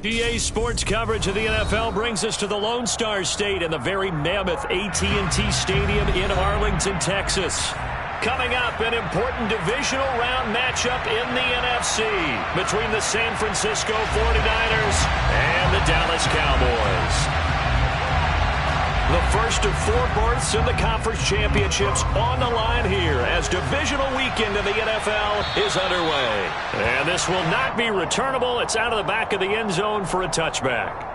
EA Sports coverage of the NFL brings us to the Lone Star State in the very mammoth AT&T Stadium in Arlington, Texas. Coming up, an important divisional round matchup in the NFC between the San Francisco 49ers and the Dallas Cowboys. The first of 4 berths in the conference championships on the line here as divisional weekend in the NFL is underway. And this will not be returnable. It's out of the back of the end zone for a touchback.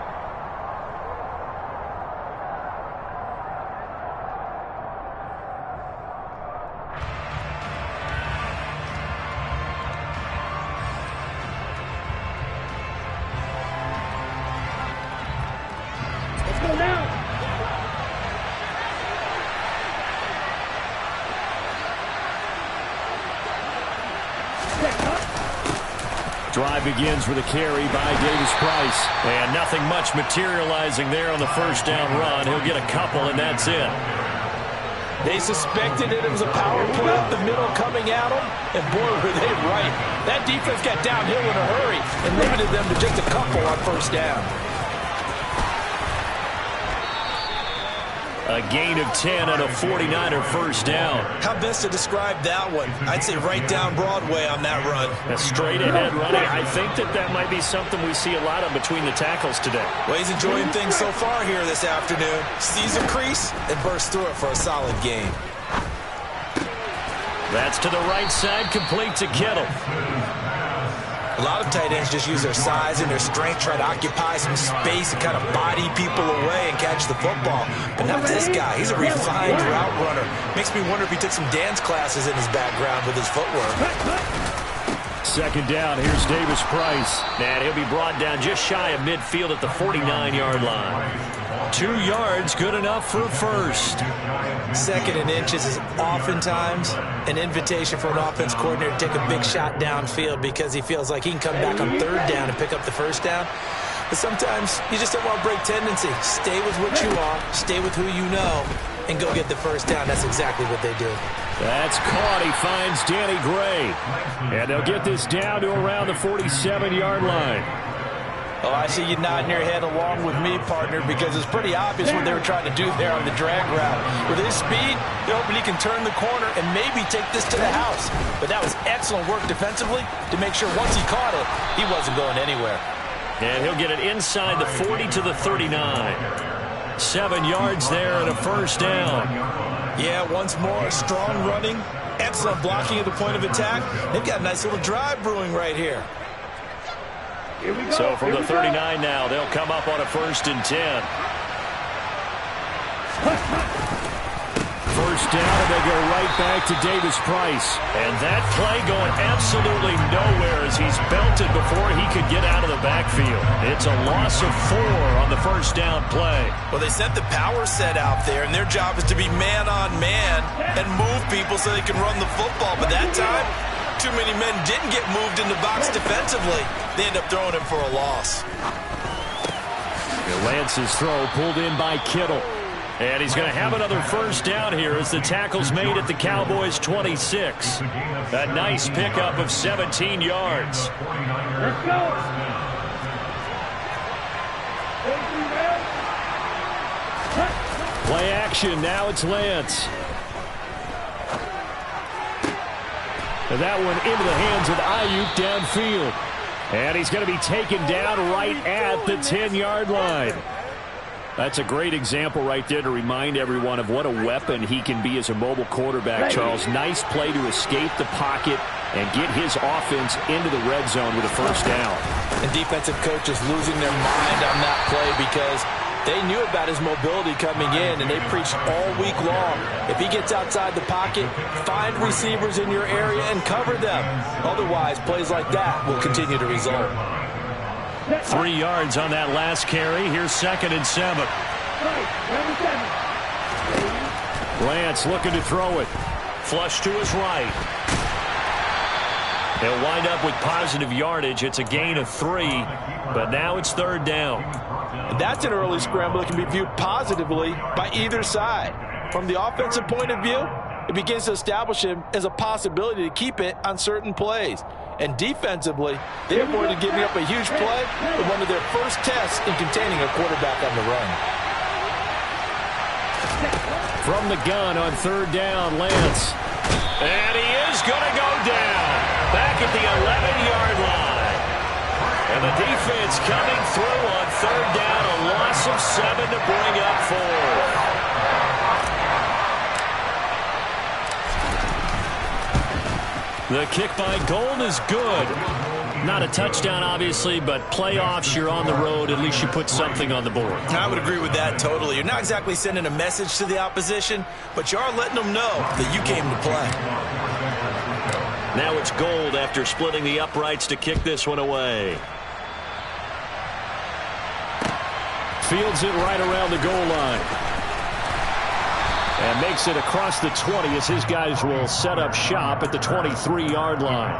Drive begins with a carry by Davis Price. And nothing much materializing there on the first down run. He'll get a couple, and that's it. They suspected that it was a power play up the middle coming at them, and boy, were they right. That defense got downhill in a hurry and limited them to just a couple on first down. A gain of 10 on a 49er first down. How best to describe that one? I'd say right down Broadway on that run. A straight ahead running. I think that might be something we see a lot of between the tackles today. Well, he's enjoying things so far here this afternoon. Sees a crease and bursts through it for a solid gain. That's to the right side, complete to Kittle. A lot of tight ends just use their size and their strength, try to occupy some space and kind of body people away and catch the football. But not this guy. He's a refined route runner. Makes me wonder if he took some dance classes in his background with his footwork. Second down, here's Davis Price. And he'll be brought down just shy of midfield at the 49-yard line. 2 yards, good enough for first. Second and inches is oftentimes an invitation for an offense coordinator to take a big shot downfield because he feels like he can come back on third down and pick up the first down. But sometimes you just don't want to break tendency. Stay with what you are, stay with who you know, and go get the first down. That's exactly what they did. That's caught. He finds Danny Gray. And they'll get this down to around the 47-yard line. Oh, I see you nodding your head along with me, partner, because it's pretty obvious what they were trying to do there on the drag route. With his speed, they're hoping he can turn the corner and maybe take this to the house. But that was excellent work defensively to make sure once he caught it, he wasn't going anywhere. And he'll get it inside the 40 to the 39. 7 yards there and a first down. Yeah, once more, strong running, excellent blocking at the point of attack. They've got a nice little drive brewing right here. So from the 39 now, they'll come up on a 1st and 10. First down, and they go right back to Davis Price. And that play going absolutely nowhere as he's belted before he could get out of the backfield. It's a loss of 4 on the first down play. Well, they sent the power set out there, and their job is to be man-on-man and move people so they can run the football. But that time, too many men didn't get moved in the box defensively. They end up throwing him for a loss. Lance's throw pulled in by Kittle. And he's going to have another first down here as the tackle's made at the Cowboys' 26. A nice pickup of 17 yards. Let's go. Play action. Now it's Lance. And that one into the hands of Ayuk downfield. And he's going to be taken down right at the 10-yard line. That's a great example right there to remind everyone of what a weapon he can be as a mobile quarterback, Charles. Nice play to escape the pocket and get his offense into the red zone with a first down. And defensive coaches losing their mind on that play because they knew about his mobility coming in, and they preached all week long. If he gets outside the pocket, find receivers in your area and cover them. Otherwise, plays like that will continue to result. 3 yards on that last carry. Here's 2nd and 7. Lance looking to throw it. Flush to his right. They'll wind up with positive yardage. It's a gain of 3, but now it's 3rd down. And that's an early scramble that can be viewed positively by either side. From the offensive point of view, it begins to establish him as a possibility to keep it on certain plays. And defensively, they avoided giving up a huge play in one of their first tests in containing a quarterback on the run. From the gun on third down, Lance. And he is going to go down back at the 11-yard line. And the defense coming through on third down, a loss of 7 to bring up 4. The kick by Gold is good. Not a touchdown, obviously, but playoffs, you're on the road. At least you put something on the board. I would agree with that totally. You're not exactly sending a message to the opposition, but you are letting them know that you came to play. Now it's Gold after splitting the uprights to kick this one away. Fields it right around the goal line. And makes it across the 20 as his guys will set up shop at the 23-yard line.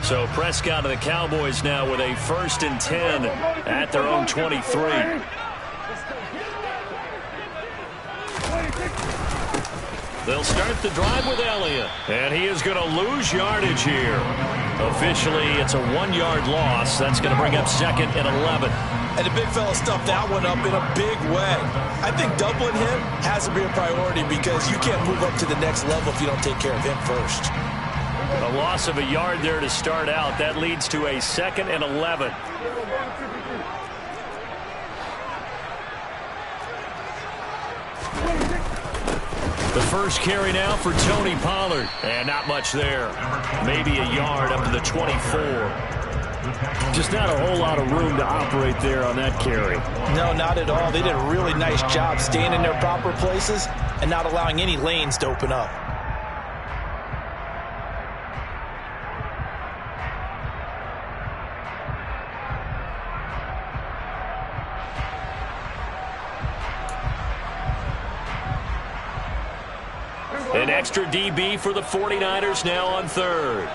So Prescott and the Cowboys now with a 1st and 10 at their own 23. They'll start the drive with Elliott. And he is going to lose yardage here. Officially, it's a 1-yard loss. That's going to bring up 2nd and 11. And the big fella stuffed that one up in a big way. I think doubling him has to be a priority because you can't move up to the next level if you don't take care of him first. A loss of a yard there to start out. That leads to a 2nd and 11. The first carry now for Tony Pollard. And not much there. Maybe a yard up to the 24. Just not a whole lot of room to operate there on that carry. No, not at all. They did a really nice job staying in their proper places and not allowing any lanes to open up. An extra DB for the 49ers now on third.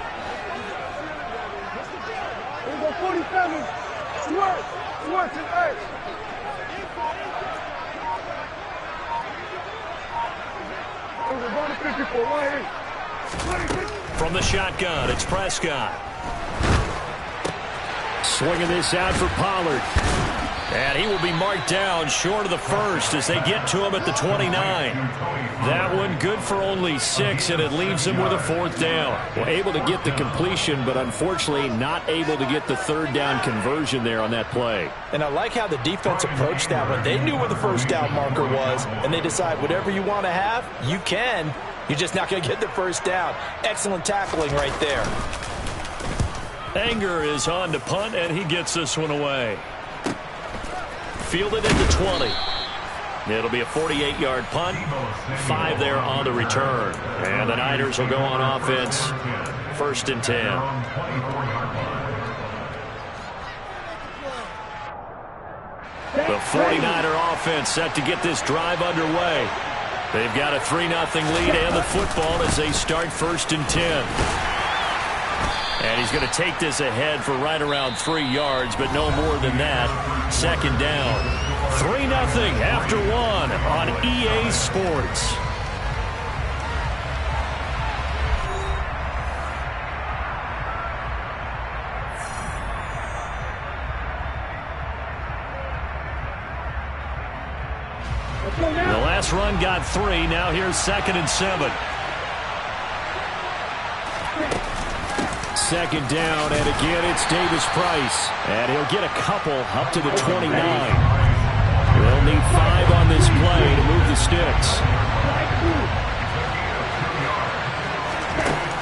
From the shotgun, it's Prescott. Swinging this out for Pollard. And he will be marked down short of the first as they get to him at the 29. That one good for only 6, and it leaves him with a 4th down. Well, able to get the completion, but unfortunately not able to get the 3rd down conversion there on that play. And I like how the defense approached that one. They knew where the 1st down marker was, and they decide whatever you want to have, you can. You're just not going to get the 1st down. Excellent tackling right there. Anger is on to punt, and he gets this one away. Fielded at the 20. It'll be a 48-yard punt. 5 there on the return. And the Niners will go on offense. 1st and 10. The 49er offense set to get this drive underway. They've got a 3-0 lead and the football as they start 1st and 10. And he's going to take this ahead for right around 3 yards, but no more than that. 2nd down. 3-0 after 1 on EA Sports. The last run got 3. Now here's 2nd and 7. 2nd down, and again it's Davis Price. And he'll get a couple up to the 29. They'll need 5 on this play to move the sticks.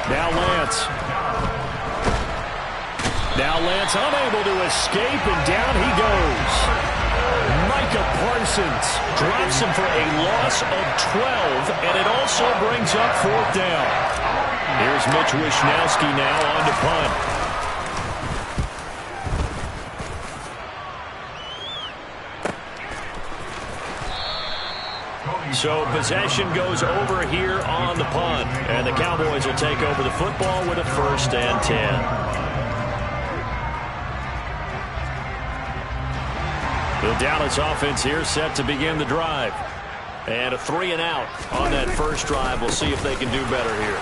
Now Lance. Now Lance unable to escape, and down he goes. Micah Parsons drops him for a loss of 12, and it also brings up 4th down. Here's Mitch Wishnowski now on to punt. So possession goes over here on the punt. And the Cowboys will take over the football with a 1st and 10. The Dallas offense here set to begin the drive. And a 3-and-out on that first drive. We'll see if they can do better here.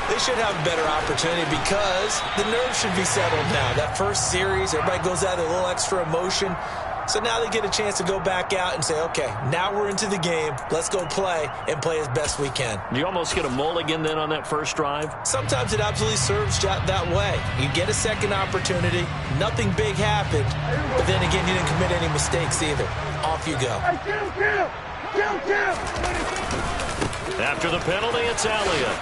They should have a better opportunity because the nerves should be settled now. That first series, everybody goes out with a little extra emotion. So now they get a chance to go back out and say, okay, now we're into the game. Let's go play and play as best we can. You almost get a mulligan then on that first drive? Sometimes it absolutely serves that way. You get a second opportunity. Nothing big happened. But then again, you didn't commit any mistakes either. Off you go. After the penalty, it's Elliott.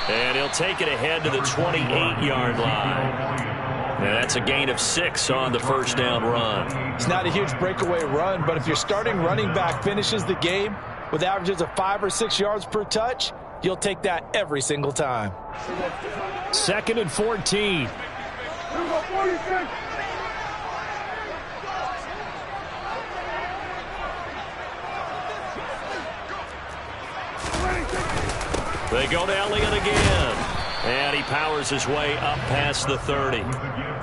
And he'll take it ahead to the 28-yard line. And that's a gain of 6 on the first down run. It's not a huge breakaway run, but if your starting running back finishes the game with averages of 5 or 6 yards per touch, you'll take that every single time. 2nd and 14. They go to Elliott again. And he powers his way up past the 30.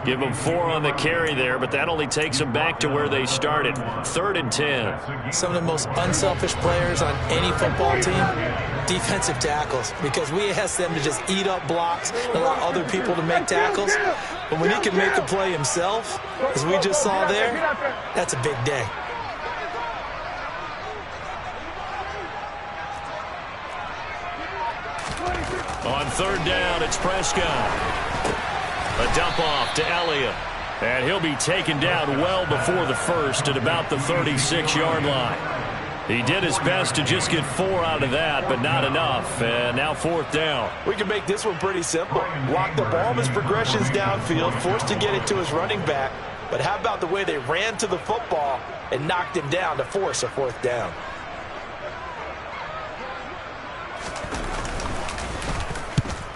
Give him 4 on the carry there, but that only takes them back to where they started. 3rd and 10. Some of the most unselfish players on any football team, defensive tackles, because we ask them to just eat up blocks and allow other people to make tackles. But when he can make a play himself, as we just saw there, that's a big day. On 3rd down, it's Prescott. A dump off to Elliott. And he'll be taken down well before the first at about the 36-yard line. He did his best to just get 4 out of that, but not enough. And now 4th down. We can make this one pretty simple. Blocked up all of his progressions downfield, forced to get it to his running back. But how about the way they ran to the football and knocked him down to force a 4th down?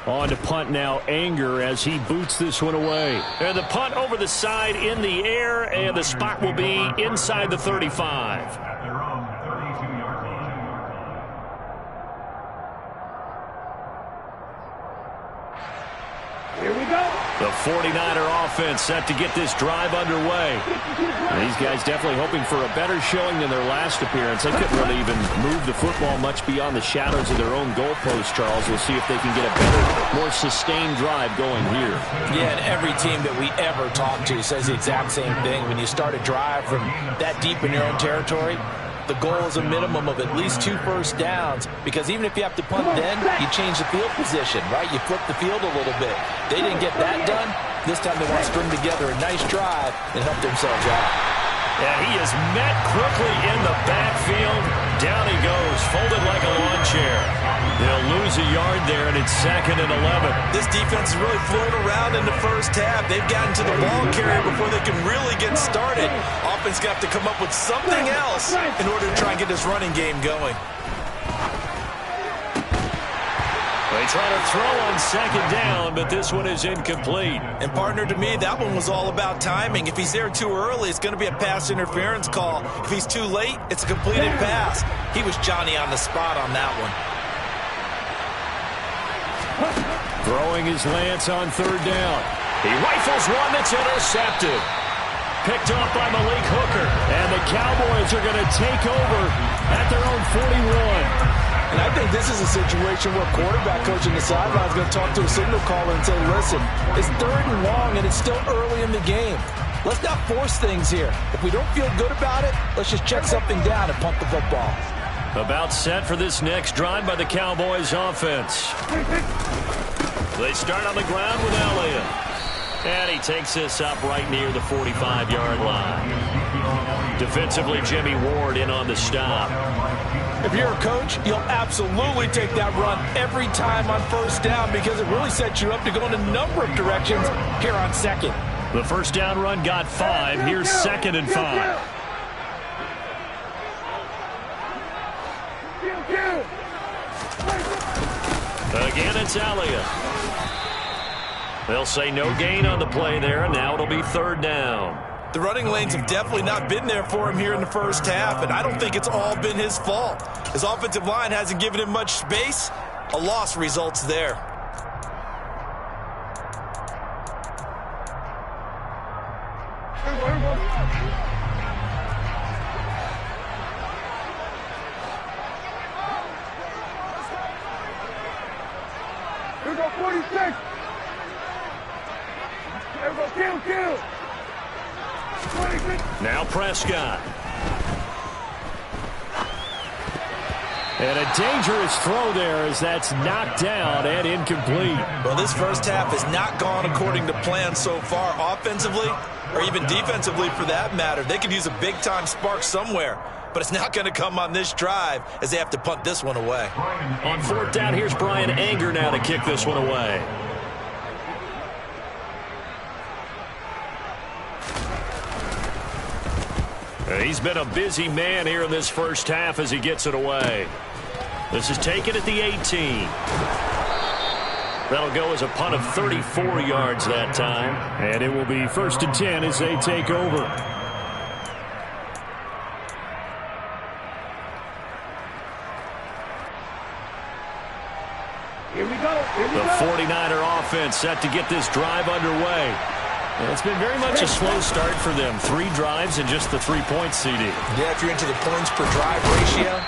On to punt now, Anger, as he boots this one away. And the punt over the side in the air, and the spot will be inside the 35. Here we go. The 49er offense set to get this drive underway. And these guys definitely hoping for a better showing than their last appearance. They couldn't really even move the football much beyond the shadows of their own goalpost, Charles. We'll see if they can get a better, more sustained drive going here. Yeah, and every team that we ever talk to says the exact same thing. When you start a drive from that deep in your own territory, the goal is a minimum of at least 2 first downs, because even if you have to punt then, you change the field position, right? You flip the field a little bit. They didn't get that done. This time they want to string together a nice drive and help themselves out. And he is met quickly in the backfield. Down he goes, folded like a lawn chair. They'll lose a yard there, and it's 2nd and 11. This defense is really flown around in the first half. They've gotten to the ball carrier before they can really get started. Offense got to come up with something else in order to try and get this running game going. They try to throw on 2nd down, but this one is incomplete. And partner, to me, that one was all about timing. If he's there too early, it's going to be a pass interference call. If he's too late, it's a completed pass. He was Johnny on the spot on that one. Throwing his lance on 3rd down. He rifles one that's intercepted. Picked off by Malik Hooker. And the Cowboys are going to take over at their own 41. And I think this is a situation where quarterback coach in the sideline is going to talk to a signal caller and say, listen, it's 3rd and long and it's still early in the game. Let's not force things here. If we don't feel good about it, let's just check something down and pump the football. About set for this next drive by the Cowboys offense. They start on the ground with Elliott. And he takes this up right near the 45-yard line. Defensively, Jimmy Ward in on the stop. If you're a coach, you'll absolutely take that run every time on 1st down, because it really sets you up to go in a number of directions here on 2nd. The 1st down run got 5. Here's 2nd and 5. Again, it's Elliott. They'll say no gain on the play there, and now it'll be 3rd down. The running lanes have definitely not been there for him here in the first half, and I don't think it's all been his fault. His offensive line hasn't given him much space. A loss results there. Here go 46. Here go kill. 26. Now Prescott. And a dangerous throw there as that's knocked down and incomplete. Well, this first half has not gone according to plan so far offensively or even defensively for that matter. They could use a big-time spark somewhere, but it's not going to come on this drive as they have to punt this one away. On fourth down, here's Brian Anger now to kick this one away. He's been a busy man here in this first half as he gets it away. This is taken at the 18. That'll go as a punt of 34 yards that time. And it will be 1st and 10 as they take over. Here we go. The 49er offense set to get this drive underway. And it's been very much a slow start for them. 3 drives and just the 3 points, CD. Yeah, if you're into the points per drive ratio,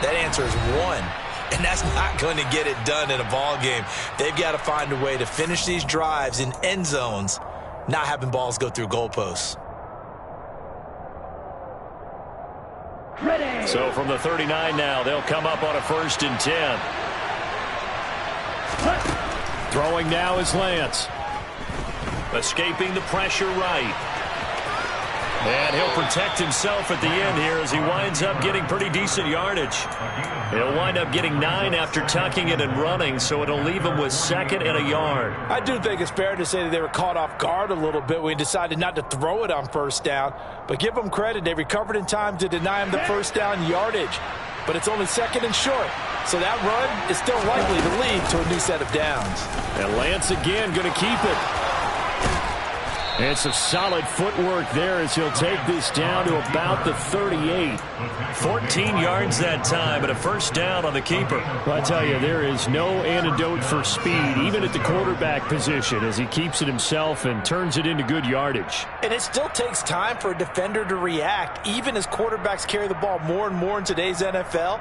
that answer is 1. And that's not going to get it done in a ball game. They've got to find a way to finish these drives in end zones, not having balls go through goalposts. Ready. So from the 39 now, they'll come up on a 1st and 10. Throwing now is Lance. Escaping the pressure right. And he'll protect himself at the end here as he winds up getting pretty decent yardage. He'll wind up getting 9 after tucking it and running, so it'll leave him with 2nd and a yard. I do think it's fair to say that they were caught off guard a little bit when he decided not to throw it on 1st down. But give them credit, they recovered in time to deny him the 1st down yardage. But it's only 2nd and short. So that run is still likely to lead to a new set of downs. And Lance again going to keep it. And some solid footwork there as he'll take this down to about the 38. 14 yards that time, but a 1st down on the keeper. Well, I tell you, there is no antidote for speed, even at the quarterback position, as he keeps it himself and turns it into good yardage. And it still takes time for a defender to react, even as quarterbacks carry the ball more and more in today's NFL.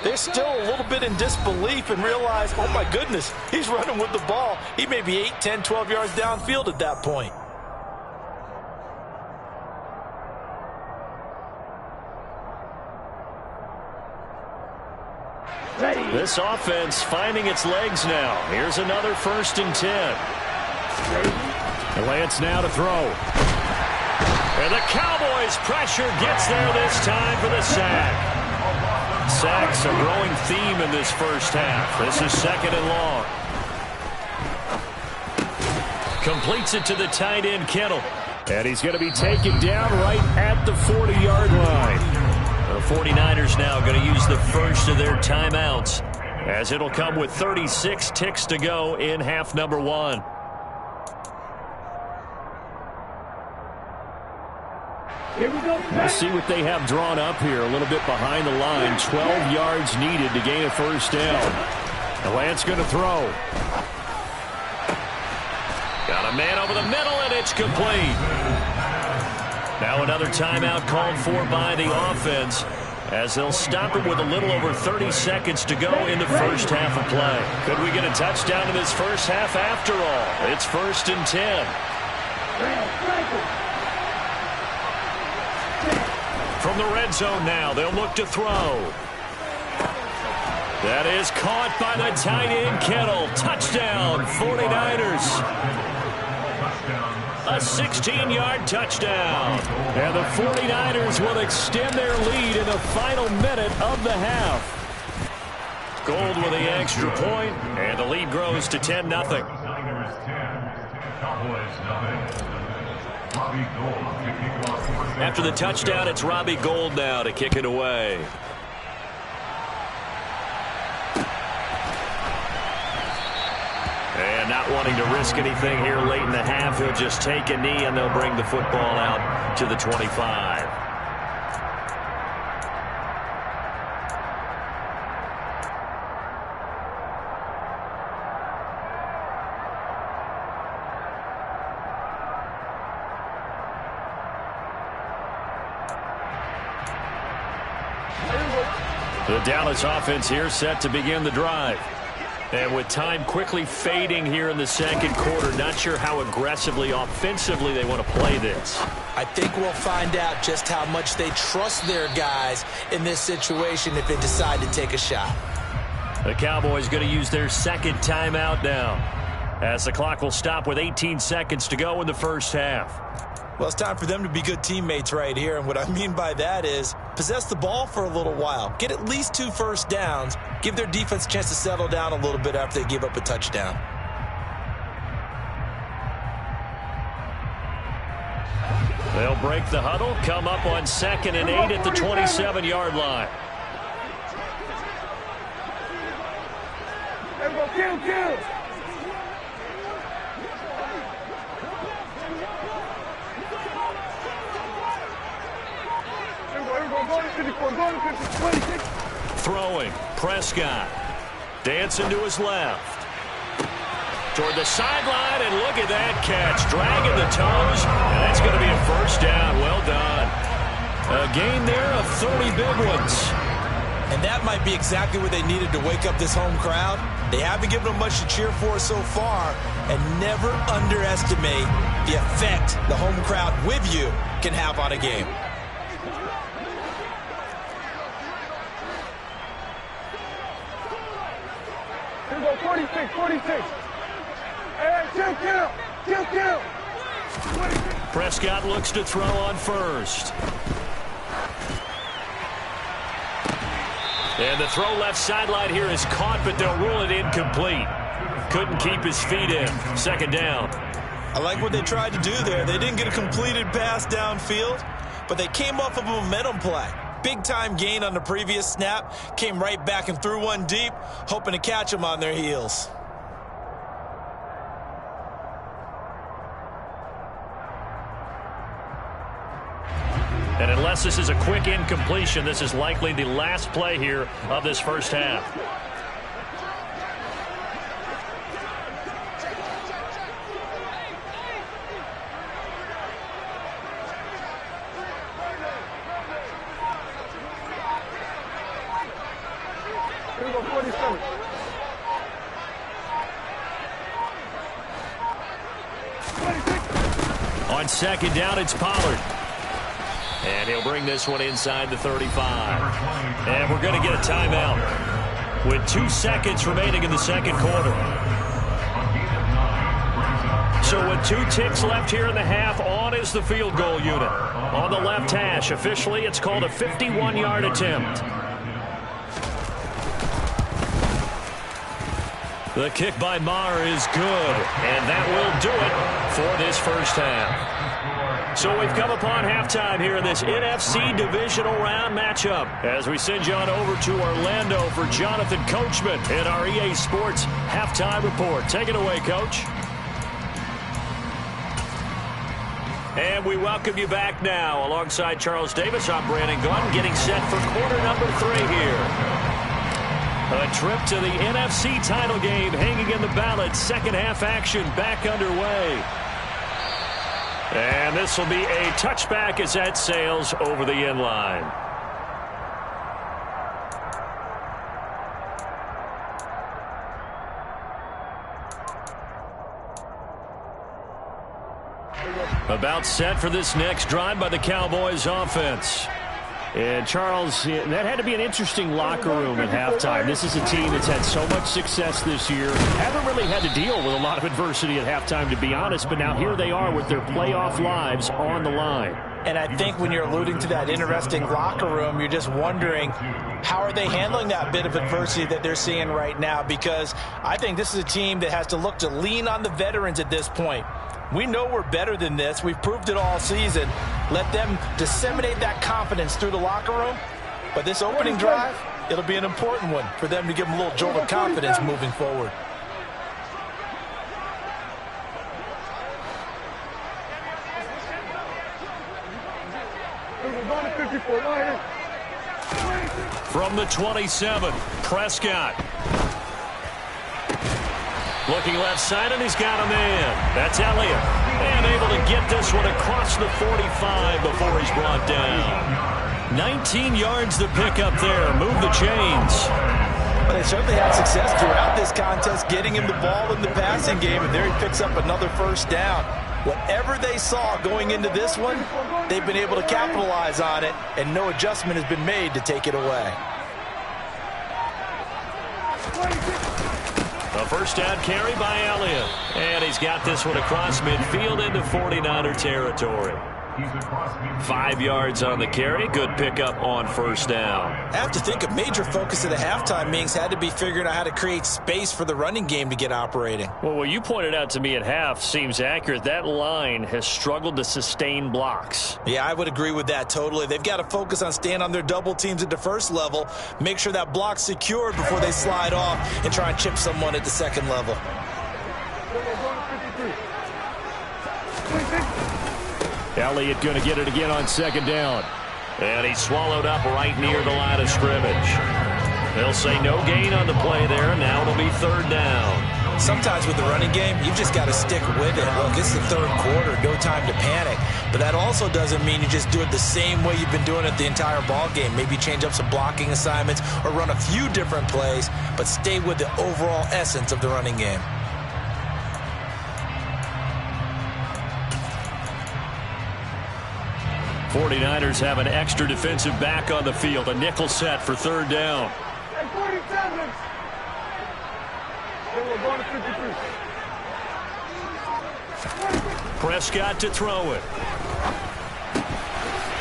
They're still a little bit in disbelief and realize, oh my goodness, he's running with the ball. He may be 8, 10, 12 yards downfield at that point. Ready. This offense finding its legs now. Here's another 1st and 10. And Lance now to throw. And the Cowboys' pressure gets there this time for the sack. Sacks a growing theme in this first half. This is 2nd and long. Completes it to the tight end, Kittle. And he's going to be taken down right at the 40-yard line. The 49ers now going to use the first of their timeouts, as it'll come with 36 ticks to go in half number 1. Here we go. Let's see what they have drawn up here a little bit behind the line. 12 yards needed to gain a 1st down. And Lance going to throw. Got a man over the middle, and it's complete. Now another timeout called for by the offense, as they'll stop it with a little over 30 seconds to go in the first half of play. Could we get a touchdown in this first half after all? It's 1st and 10. From the red zone now, they'll look to throw. That is caught by the tight end, Kittle. Touchdown, 49ers. A 16-yard touchdown. And the 49ers will extend their lead in the final minute of the half. Gold with the extra point, and the lead grows to 10-0. After the touchdown, it's Robbie Gould now to kick it away. And And not wanting to risk anything here late in the half, he'll just take a knee, and they'll bring the football out to the 25. The Dallas offense here set to begin the drive. And with time quickly fading here in the second quarter, not sure how aggressively, offensively they want to play this. I think we'll find out just how much they trust their guys in this situation if they decide to take a shot. The Cowboys going to use their second timeout now, as the clock will stop with 18 seconds to go in the first half. Well, it's time for them to be good teammates right here, and what I mean by that is possess the ball for a little while, get at least 2 first downs, give their defense a chance to settle down a little bit after they give up a touchdown. They'll break the huddle, come up on 2nd and 8 at the 27-yard line. There we go, kill. Throwing, Prescott. Dancing to his left. Toward the sideline, and look at that catch. Dragging the toes, and that's going to be a first down. Well done. A gain there of 30 big ones. And that might be exactly what they needed to wake up this home crowd. They haven't given them much to cheer for so far, and never underestimate the effect the home crowd with you can have on a game. Here we go, 46. Hey, kill. 26. Prescott looks to throw on first. And the throw left sideline here is caught, but they'll rule it incomplete. Couldn't keep his feet in. Second down. I like what they tried to do there. They didn't get a completed pass downfield, but they came off of a momentum play. Big-time gain on the previous snap. Came right back and threw one deep, hoping to catch them on their heels. And unless this is a quick incompletion, this is likely the last play here of this first half. Here we go, 47. On second down, it's Pollard. And he'll bring this one inside the 35. And we're going to get a timeout with 2 seconds remaining in the second quarter. So with 2 ticks left here in the half, on is the field goal unit. On the left hash, officially it's called a 51-yard attempt. The kick by Maher is good, and that will do it for this first half. So we've come upon halftime here in this NFC divisional round matchup as we send you on over to Orlando for Jonathan Coachman in our EA Sports halftime report. Take it away, Coach. And we welcome you back now. Alongside Charles Davis, I'm Brandon Gunn, getting set for quarter number 3 here. A trip to the NFC title game hanging in the balance. Second half action back underway. And this will be a touchback as that sails over the end line. About set for this next drive by the Cowboys offense. And, Charles, that had to be an interesting locker room at halftime. This is a team that's had so much success this year. Haven't really had to deal with a lot of adversity at halftime, to be honest. But now here they are with their playoff lives on the line. And I think when you're alluding to that interesting locker room, you're just wondering how are they handling that bit of adversity that they're seeing right now? Because I think this is a team that has to look to lean on the veterans at this point. We know we're better than this. We've proved it all season. Let them disseminate that confidence through the locker room. But this opening drive, it'll be an important one for them to give them a little jolt of confidence moving forward. We're going to 54. Right. From the 27, Prescott. Looking left side, and he's got a man. That's Elliott. And able to get this one across the 45 before he's brought down. 19 yards to pick up there. Move the chains. But they certainly had success throughout this contest, getting him the ball in the passing game, and there he picks up another first down. Whatever they saw going into this one, they've been able to capitalize on it, and no adjustment has been made to take it away. A first down carry by Elliott. And he's got this one across midfield into 49er territory. 5 yards on the carry. Good pickup on first down. I have to think a major focus of the halftime meetings had to be figuring out how to create space for the running game to get operating. Well, what you pointed out to me at half seems accurate. That line has struggled to sustain blocks. Yeah, I would agree with that totally. They've got to focus on staying on their double teams at the first level, make sure that block's secured before they slide off and try and chip someone at the second level. Elliott going to get it again on second down. And he's swallowed up right near the line of scrimmage. They'll say no gain on the play there. Now it'll be third down. Sometimes with the running game, you've just got to stick with it. Look, it's the third quarter, no time to panic. But that also doesn't mean you just do it the same way you've been doing it the entire ball game. Maybe change up some blocking assignments or run a few different plays, but stay with the overall essence of the running game. '49ers have an extra defensive back on the field. A nickel set for third down. At 47. We're going to 53. Prescott to throw it.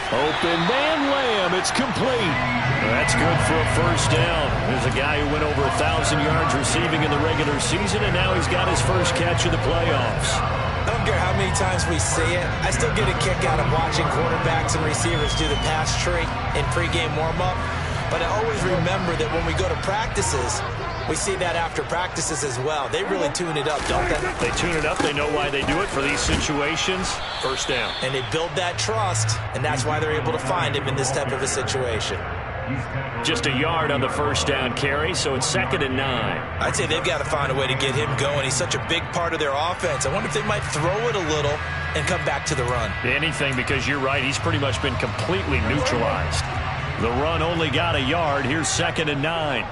Open man, Lamb. It's complete. That's good for a first down. There's a guy who went over 1,000 yards receiving in the regular season, and now he's got his first catch of the playoffs. I don't care how many times we see it. I still get a kick out of watching quarterbacks and receivers do the pass tree in pregame warm-up. But I always remember that when we go to practices, we see that after practices as well. They really tune it up, don't they? They tune it up. They know why they do it for these situations. First down. And they build that trust, and that's why they're able to find him in this type of a situation. Just a yard on the first down carry, so it's 2nd and 9. I'd say they've got to find a way to get him going. He's such a big part of their offense. I wonder if they might throw it a little and come back to the run. Anything, because you're right. He's pretty much been completely neutralized. The run only got a yard. Here's 2nd and 9.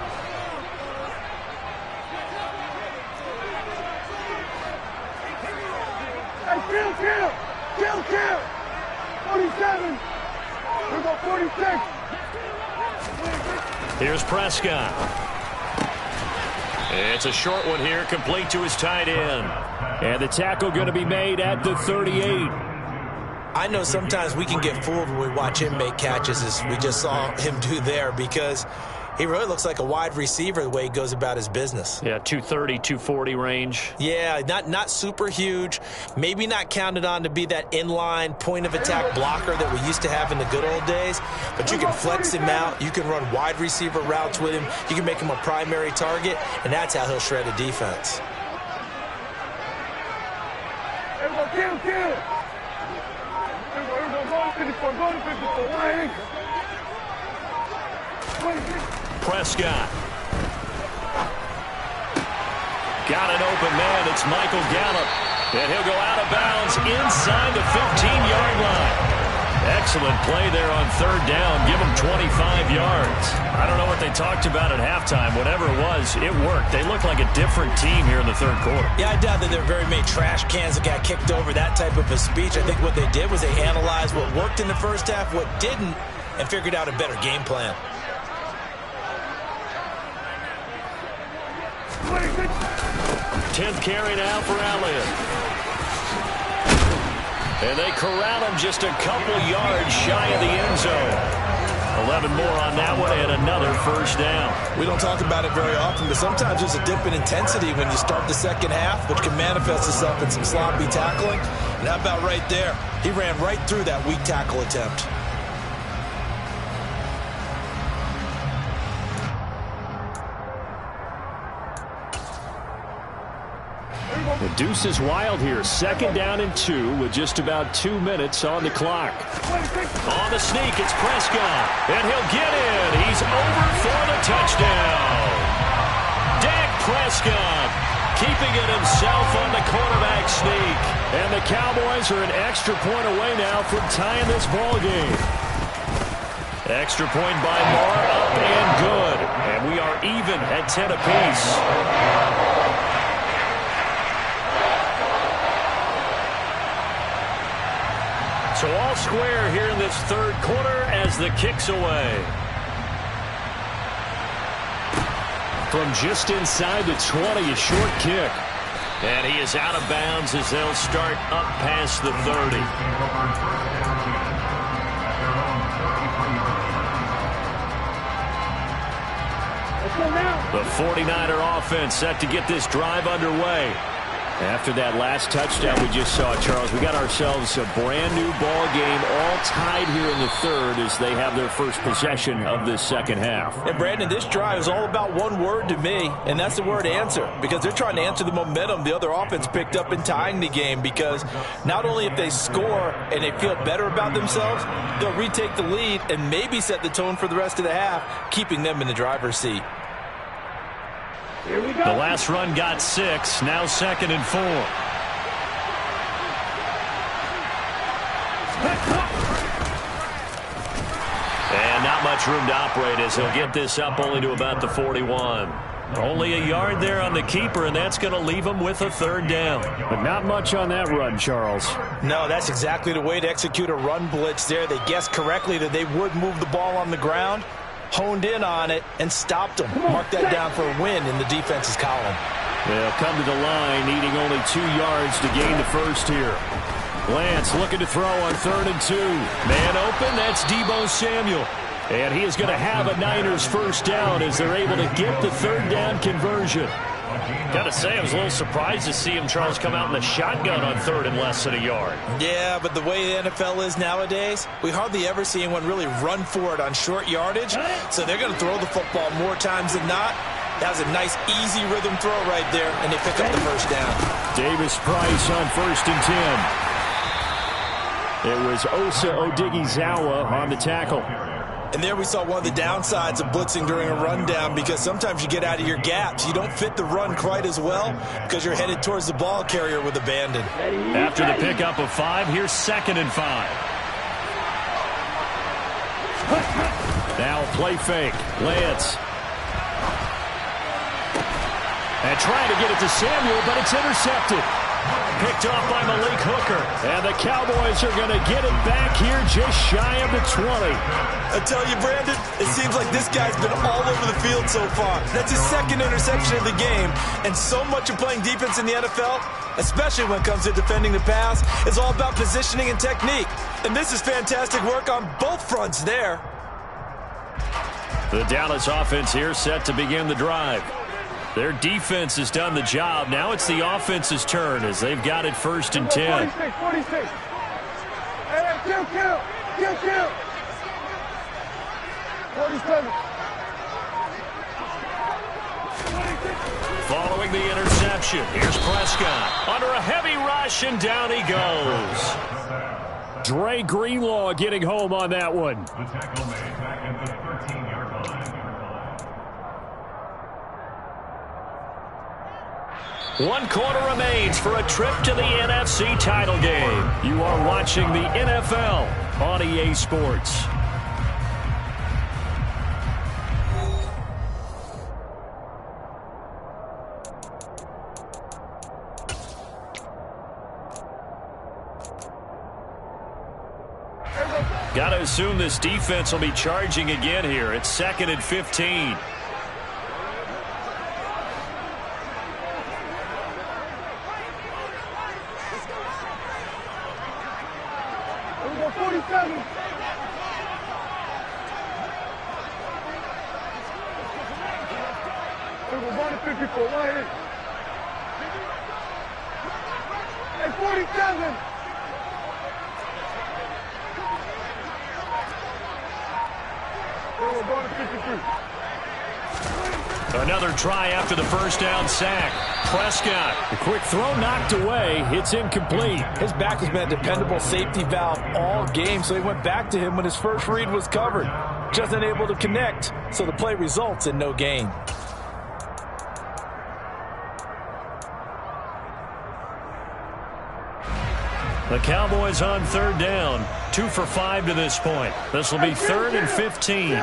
Hey, kill. 47. We're going 46. Here's Prescott. It's a short one here, complete to his tight end. And the tackle going to be made at the 38. I know sometimes we can get fooled when we watch him make catches, as we just saw him do there, because he really looks like a wide receiver the way he goes about his business. Yeah, 230, 240 range. Yeah, not super huge. Maybe not counted on to be that inline point-of-attack blocker that we used to have in the good old days. But you can flex him out. You can run wide receiver routes with him. You can make him a primary target, and that's how he'll shred a defense. Kill. Go to 54. Prescott. Got an open man. It's Michael Gallup. And he'll go out of bounds inside the 15-yard line. Excellent play there on third down. Give them 25 yards. I don't know what they talked about at halftime. Whatever it was, it worked. They look like a different team here in the third quarter. Yeah, I doubt that there are very many trash cans that got kicked over, that type of a speech. I think what they did was they analyzed what worked in the first half, what didn't, and figured out a better game plan. 10th carry now for Elliott. And they corral him just a couple yards shy of the end zone. 11 more on that one and another first down. We don't talk about it very often, but sometimes there's a dip in intensity when you start the second half, which can manifest itself in some sloppy tackling. And how about right there? He ran right through that weak tackle attempt. The deuce is wild here. 2nd down and 2 with just about 2 minutes on the clock. On the sneak, it's Prescott. And he'll get in. He's over for the touchdown. Dak Prescott keeping it himself on the quarterback sneak. And the Cowboys are an extra point away now from tying this ball game. Extra point by Moore, up and good. And we are even at 10 apiece. So all square here in this 3rd quarter as the kick's away. From just inside the 20, a short kick. And he is out of bounds as they'll start up past the 30. The 49er offense set to get this drive underway. After that last touchdown we just saw, Charles, we got ourselves a brand new ball game, all tied here in the 3rd as they have their first possession of this 2nd half. And Brandon, this drive is all about one word to me, and that's the word answer, because they're trying to answer the momentum the other offense picked up in tying the game, because not only if they score and they feel better about themselves, they'll retake the lead and maybe set the tone for the rest of the half, keeping them in the driver's seat. The last run got 6, now 2nd and 4. And not much room to operate as he'll get this up only to about the 41. Only a yard there on the keeper, and that's going to leave him with a 3rd down. But not much on that run, Charles. No, that's exactly the way to execute a run blitz there. They guessed correctly that they would move the ball on the ground, honed in on it, and stopped them. Mark that down for a win in the defense's column. They'll come to the line, needing only 2 yards to gain the first here. Lance looking to throw on 3rd and 2. Man open, that's Deebo Samuel. And he is going to have a Niners first down as they're able to get the 3rd down conversion. Got to say, I was a little surprised to see him, Charles, come out in the shotgun on 3rd and less than a yard. Yeah, but the way the NFL is nowadays, we hardly ever see anyone really run for it on short yardage. So they're going to throw the football more times than not. That was a nice, easy rhythm throw right there, and they pick up the first down. Davis Price on 1st and 10. It was Osa Odighizuwa on the tackle. And there we saw one of the downsides of blitzing during a rundown, because sometimes you get out of your gaps. You don't fit the run quite as well because you're headed towards the ball carrier with abandon. After the pickup of 5, here's 2nd and 5. Now play fake. Lance. And trying to get it to Samuel, but it's intercepted. Picked off by Malik Hooker. And the Cowboys are going to get it back here just shy of the 20. I tell you, Brandon, it seems like this guy's been all over the field so far. That's his 2nd interception of the game. And so much of playing defense in the NFL, especially when it comes to defending the pass, is all about positioning and technique. And this is fantastic work on both fronts there. The Dallas offense here set to begin the drive. Their defense has done the job. Now it's the offense's turn as they've got it 1st and 10. 46. Hey, kill. 47. Following the interception, here's Prescott under a heavy rush, and down he goes. Dre Greenlaw getting home on that one. The tackle made back at the 13-yard line. One quarter remains for a trip to the NFC title game. You are watching the NFL on EA Sports. Got to assume this defense will be charging again here. It's 2nd and 15. Another try after the first down sack. Prescott. The quick throw knocked away. It's incomplete. His back has been a dependable safety valve all game, so he went back to him when his first read was covered. Just unable to connect, so the play results in no gain. The Cowboys on third down. 2 for 5 to this point. This will be 3rd and 15.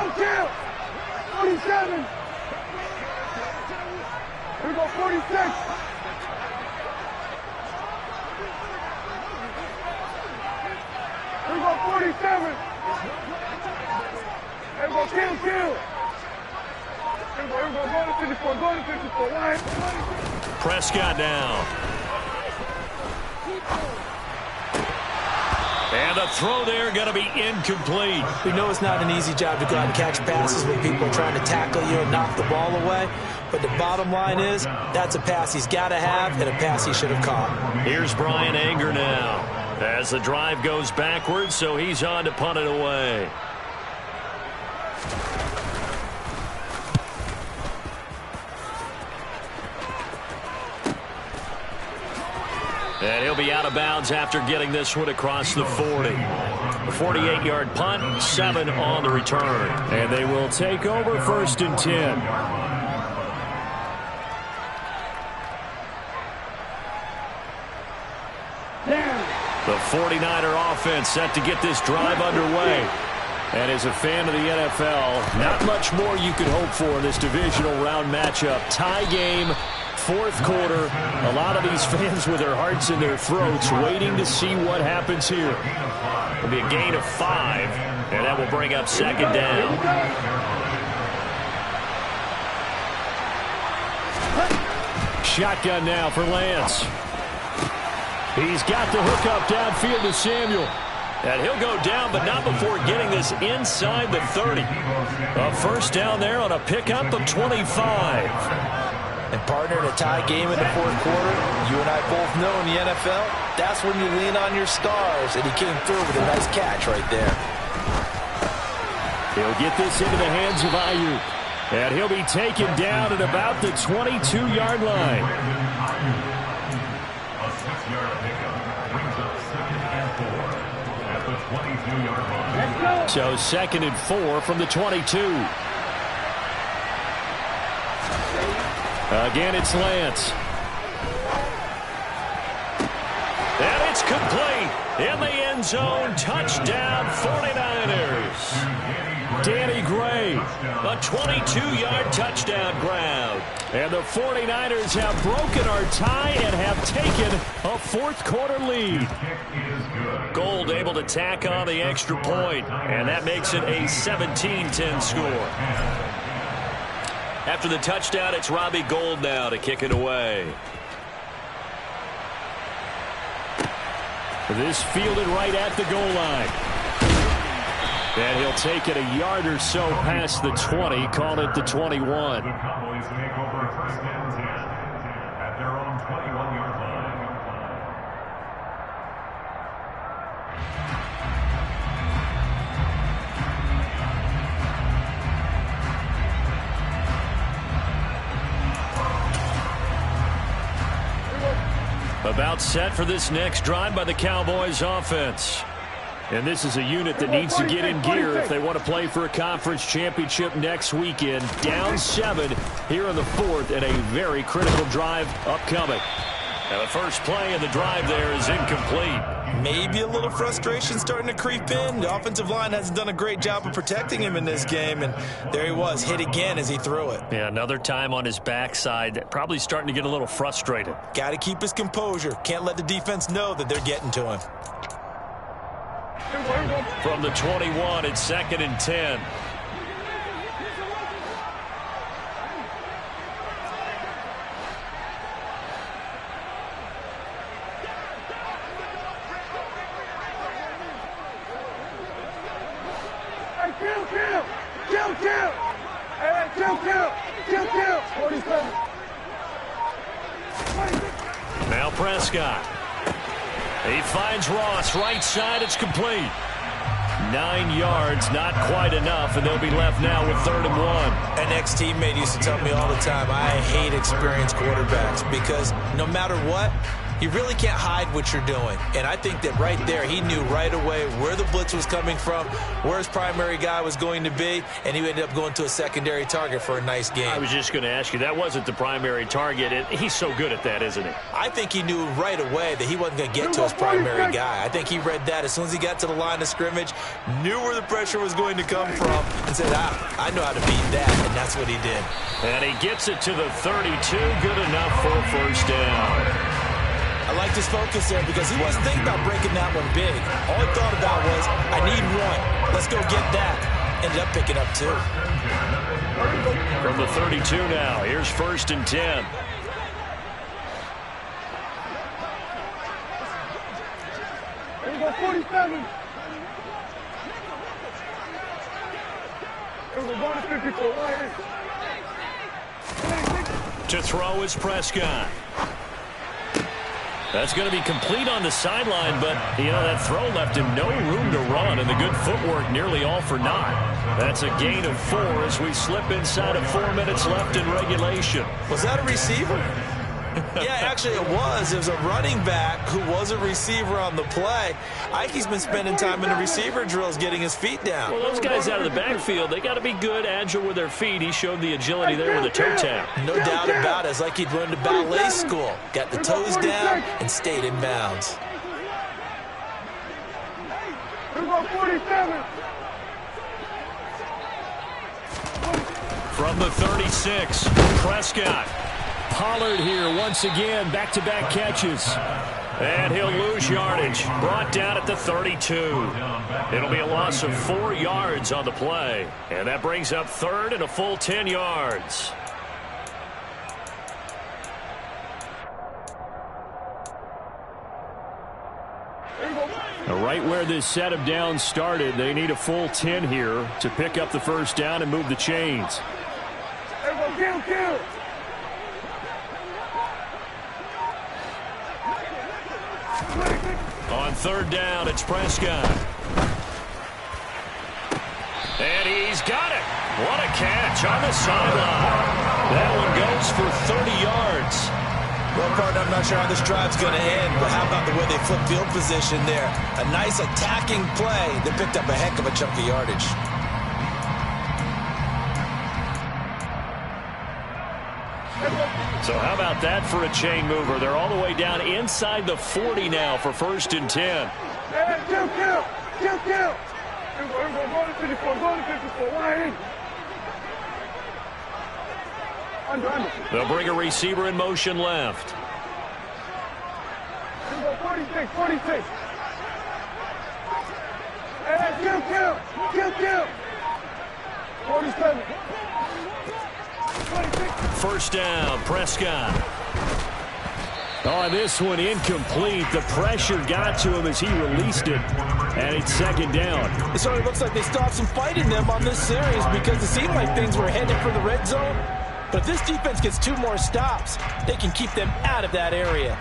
47. Here we go, 46. Here we go, 47. Here we go, kill. Here we go, go to 54, go to 54. Line. Prescott down. And the throw there going to be incomplete. We know it's not an easy job to go out and catch passes when people are trying to tackle you and knock the ball away. But the bottom line is, that's a pass he's got to have and a pass he should have caught. Here's Brian Anger now as the drive goes backwards, so he's on to punt it away. And he'll be out of bounds after getting this one across the 40. A 48-yard punt, 7 on the return. And they will take over 1st and 10. The 49er offense set to get this drive underway. And as a fan of the NFL, not much more you could hope for in this divisional round matchup. Tie game. 4th quarter, a lot of these fans with their hearts in their throats waiting to see what happens here. It'll be a gain of 5, and that will bring up 2nd down. Shotgun now for Lance. He's got the hook up downfield to Samuel. And he'll go down, but not before getting this inside the 30. A first down there on a pickup of 25. And partner, in a tie game in the 4th quarter, you and I both know in the NFL, that's when you lean on your stars, and he came through with a nice catch right there. He'll get this into the hands of Ayuk, and he'll be taken down at about the 22-yard line. A 6-yard pickup brings up 2nd and 4 at the 22-yard line. So 2nd and 4 from the 22. Again, it's Lance. And it's complete. In the end zone, touchdown 49ers. Danny Gray. A 22-yard touchdown ground. And the 49ers have broken our tie and have taken a 4th quarter lead. Gold able to tack on the extra point, and that makes it a 17-10 score. After the touchdown, it's Robbie Gould now to kick it away. This fielded right at the goal line. And he'll take it a yard or so past the 20, call it the 21. The Cowboys take over 1st and 10 at their own 21-yard line. About set for this next drive by the Cowboys offense. And this is a unit that needs to get in gear if they want to play for a conference championship next weekend. Down 7 here in the 4th, and a very critical drive upcoming. Now the first play of the drive there is incomplete. Maybe a little frustration starting to creep in. The offensive line hasn't done a great job of protecting him in this game, and there he was, hit again as he threw it. Yeah, another time on his backside, probably starting to get a little frustrated. Got to keep his composure. Can't let the defense know that they're getting to him. From the 21, it's 2nd and 10. Kill. 47. Now Prescott. He finds Ross right side. It's complete. 9 yards, not quite enough, and they'll be left now with 3rd and 1. An ex-teammate used to tell me all the time, I hate experienced quarterbacks because no matter what, you really can't hide what you're doing. And I think that right there, he knew right away where the blitz was coming from, where his primary guy was going to be, and he ended up going to a secondary target for a nice game. I was just going to ask you, that wasn't the primary target. He's so good at that, isn't he? I think he knew right away that he wasn't going to get to his primary guy. I think he read that as soon as he got to the line of scrimmage, knew where the pressure was going to come from, and said, I know how to beat that, and that's what he did. And he gets it to the 32, good enough for a 1st down. I liked his focus there because he wasn't thinking about breaking that one big. All he thought about was, I need 1. Let's go get that. Ended up picking up 2. From the 32 now, here's 1st and 10. Here we go, 47. Here we go, going to 54. To throw is Prescott. That's going to be complete on the sideline, but, that throw left him no room to run, and the good footwork nearly all for naught. That's a gain of 4 as we slip inside of 4 minutes left in regulation. Was that a receiver? Yeah, actually it was. It was a running back who was a receiver on the play. Ike's been spending time in the receiver drills getting his feet down. Well, those guys out of the backfield, they got to be good, agile with their feet. He showed the agility there with a toe tap. No doubt about it. It's like he'd run to ballet school. Got the toes down and stayed in bounds. Here we go, 47. From the 36, Prescott. Pollard here once again, back-to-back catches. And he'll lose yardage. Brought down at the 32. It'll be a loss of 4 yards on the play. And that brings up 3rd and a full 10 yards. Right where this set of downs started, they need a full 10 here to pick up the 1st down and move the chains. Here we go, kill. On 3rd down, it's Prescott. And he's got it. What a catch on the sideline. That one goes for 30 yards. Well, partner, I'm not sure how this drive's going to end, but how about the way they flip field position there? A nice attacking play that picked up a heck of a chunk of yardage. So how about that for a chain mover? They're all the way down inside the 40 now for 1st and 10. Hey, kill. Here we go, going to 54. Under. They'll bring a receiver in motion left. Here we go, 46. Hey, kill. 47. 26. 1st down, Prescott. Oh, this one incomplete. The pressure got to him as he released it, and it's 2nd down. It certainly looks like they stopped some fight in them on this series because it seemed like things were headed for the red zone. But if this defense gets 2 more stops, they can keep them out of that area.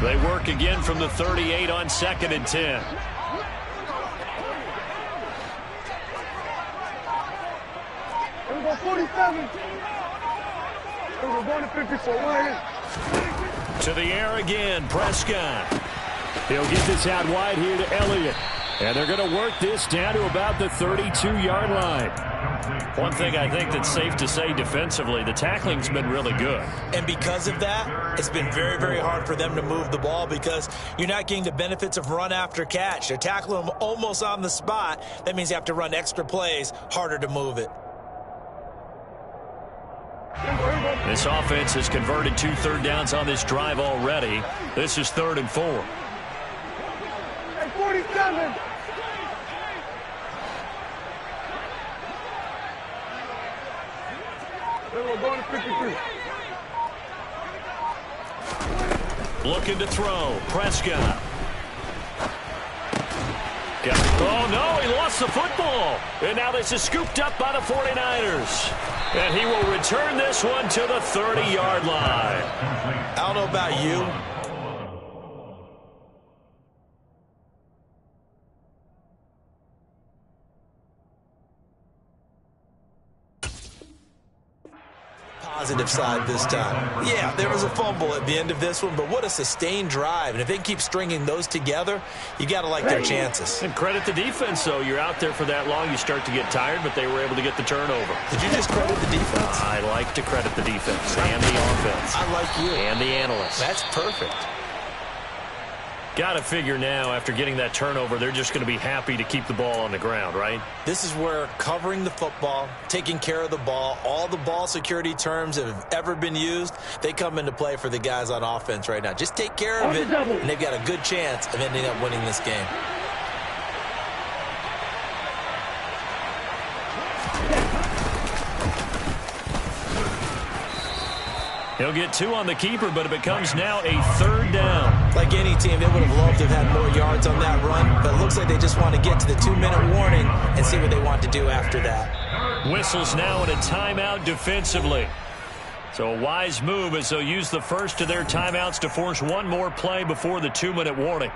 They work again from the 38 on 2nd and 10. Here we go, 47. Here we go, going to 54. To the air again, Prescott. He'll get this out wide here to Elliott. And they're going to work this down to about the 32-yard line. One thing I think that's safe to say defensively, the tackling's been really good. And because of that, it's been very, very hard for them to move the ball because you're not getting the benefits of run after catch. They're tackling them almost on the spot. That means you have to run extra plays, harder to move it. This offense has converted 2 third downs on this drive already. This is 3rd and 4. Hey, 47. We're going to 53. Looking to throw. Prescott. Oh, no, he lost the football. And now this is scooped up by the 49ers. And he will return this one to the 30-yard line. I don't know about you. Positive side this time. Yeah, there was a fumble at the end of this one, but what a sustained drive. And if they keep stringing those together, you got to like their chances. And credit the defense, though. You're out there for that long, you start to get tired, but they were able to get the turnover. Did you just credit the defense? I like to credit the defense and the offense. I like you. And the analysts. That's perfect. Got to figure now, after getting that turnover, they're just going to be happy to keep the ball on the ground, right? This is where covering the football, taking care of the ball, all the ball security terms that have ever been used, they come into play for the guys on offense right now. Just take care of it, and they've got a good chance of ending up winning this game. He'll get 2 on the keeper, but it becomes now a 3rd down. Like any team, they would have loved to have had more yards on that run, but it looks like they just want to get to the 2-minute warning and see what they want to do after that. Whistles now in a timeout defensively. So a wise move as they'll use the first of their timeouts to force one more play before the 2-minute warning.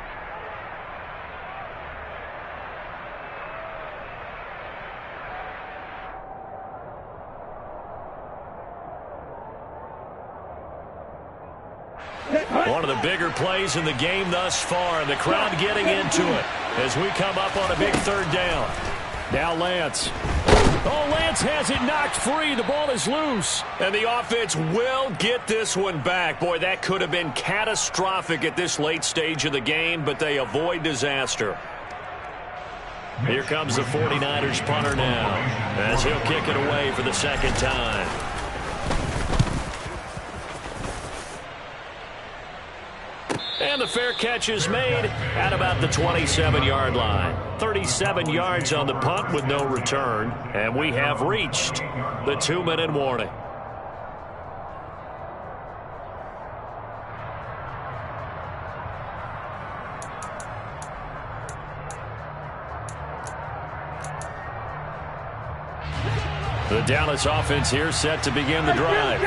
One of the bigger plays in the game thus far, and the crowd getting into it as we come up on a big 3rd down. Now Lance. Oh, Lance has it knocked free. The ball is loose. And the offense will get this one back. Boy, that could have been catastrophic at this late stage of the game, but they avoid disaster. Here comes the 49ers punter now as he'll kick it away for the 2nd time. And the fair catch is made at about the 27-yard line. 37 yards on the punt with no return. And we have reached the 2-minute warning. The Dallas offense here set to begin the drive.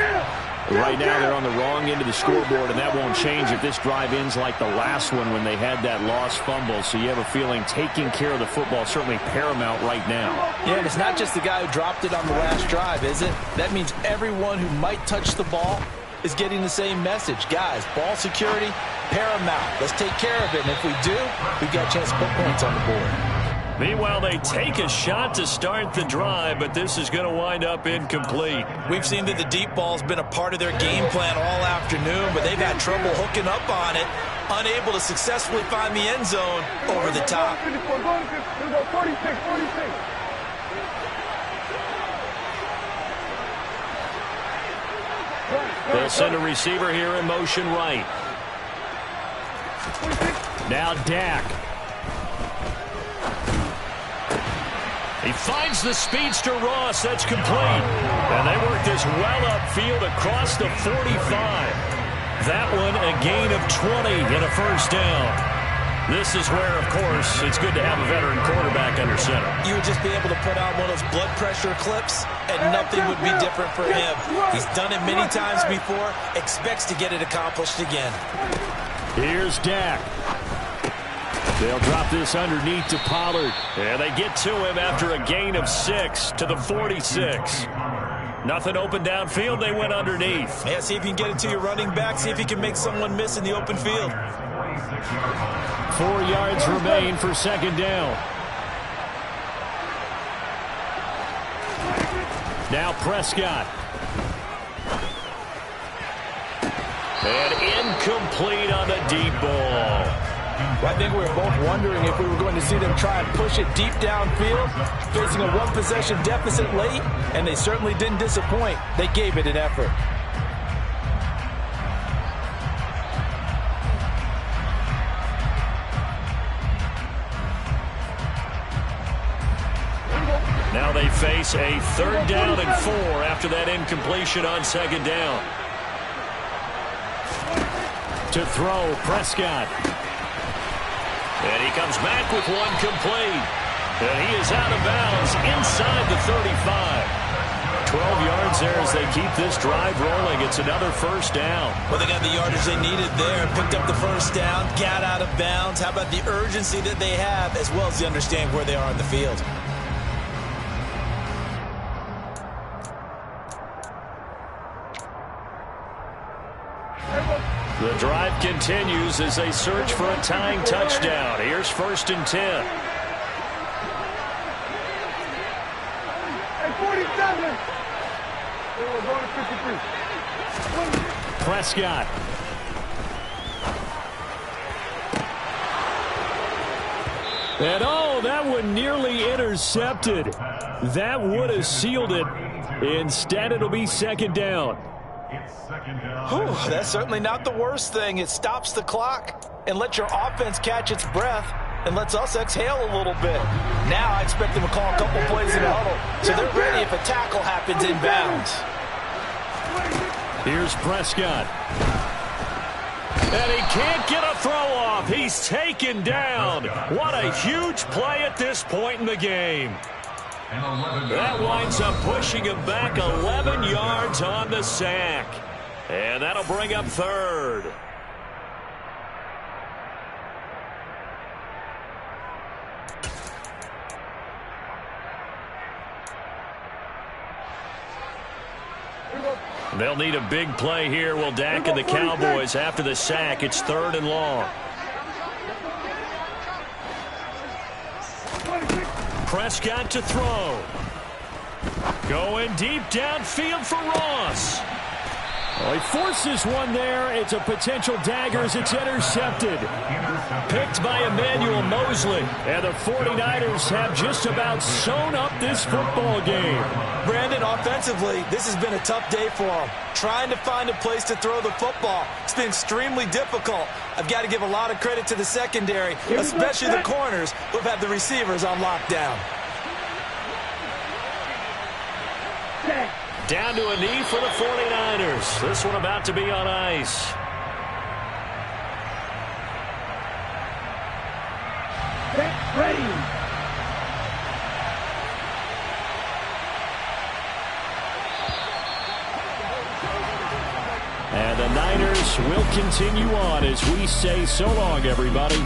Right now they're on the wrong end of the scoreboard, and that won't change if this drive ends like the last one when they had that lost fumble. So you have a feeling taking care of the football is certainly paramount right now. Yeah, and it's not just the guy who dropped it on the last drive, is it? That means everyone who might touch the ball is getting the same message. Guys, ball security, paramount. Let's take care of it, and if we do, we've got a chance to put points on the board. Meanwhile, they take a shot to start the drive, but this is going to wind up incomplete. We've seen that the deep ball's been a part of their game plan all afternoon, but they've had trouble hooking up on it, unable to successfully find the end zone over the top. They'll send a receiver here in motion right. Now Dak. He finds the speedster Ross. That's complete. And they work this well upfield across the 45. That one a gain of 20 and a 1st down. This is where, of course, it's good to have a veteran quarterback under center. You would just be able to put out one of those blood pressure clips, and nothing would be different for him. He's done it many times before, expects to get it accomplished again. Here's Dak. They'll drop this underneath to Pollard. And they get to him after a gain of 6 to the 46. Nothing open downfield. They went underneath. Yeah, see if you can get it to your running back. See if you can make someone miss in the open field. 4 yards remain for 2nd down. Now Prescott. And incomplete on the deep ball. Well, I think we were both wondering if we were going to see them try and push it deep downfield, facing a 1-possession deficit late, and they certainly didn't disappoint. They gave it an effort. Now they face a 3rd down and 4 after that incompletion on 2nd down. To throw, Prescott. And he comes back with one complete. And he is out of bounds inside the 35. 12 yards there as they keep this drive rolling. It's another first down. Well, they got the yardage they needed there. Picked up the first down, got out of bounds. How about the urgency that they have, as well as they understand where they are on the field? The drive continues as they search for a tying touchdown. Here's 1st and 10. Hey, 47. We're going to 53. Prescott. And oh, that one nearly intercepted. That would have sealed it. Instead, it'll be 2nd down. Whew, that's certainly not the worst thing. It stops the clock and lets your offense catch its breath and lets us exhale a little bit. Now I expect them to call a couple plays in the huddle, so they're ready if a tackle happens inbounds. Here's Prescott. And he can't get a throw off. He's taken down. What a huge play at this point in the game. That winds up pushing him back 11 yards on the sack. And that'll bring up 3rd. They'll need a big play here. Will Dak and the Cowboys after the sack. It's 3rd and long. Prescott to throw. Going deep downfield for Ross. Well, he forces one there. It's a potential dagger as it's intercepted. Picked by Emmanuel Mosley. And the 49ers have just about sewn up this football game. Brandon, offensively, this has been a tough day for them. Trying to find a place to throw the football. It's been extremely difficult. I've got to give a lot of credit to the secondary, especially the corners who have had the receivers on lockdown. Down to a knee for the 49ers. This one about to be on ice. Ready. And the Niners will continue on as we say so long, everybody.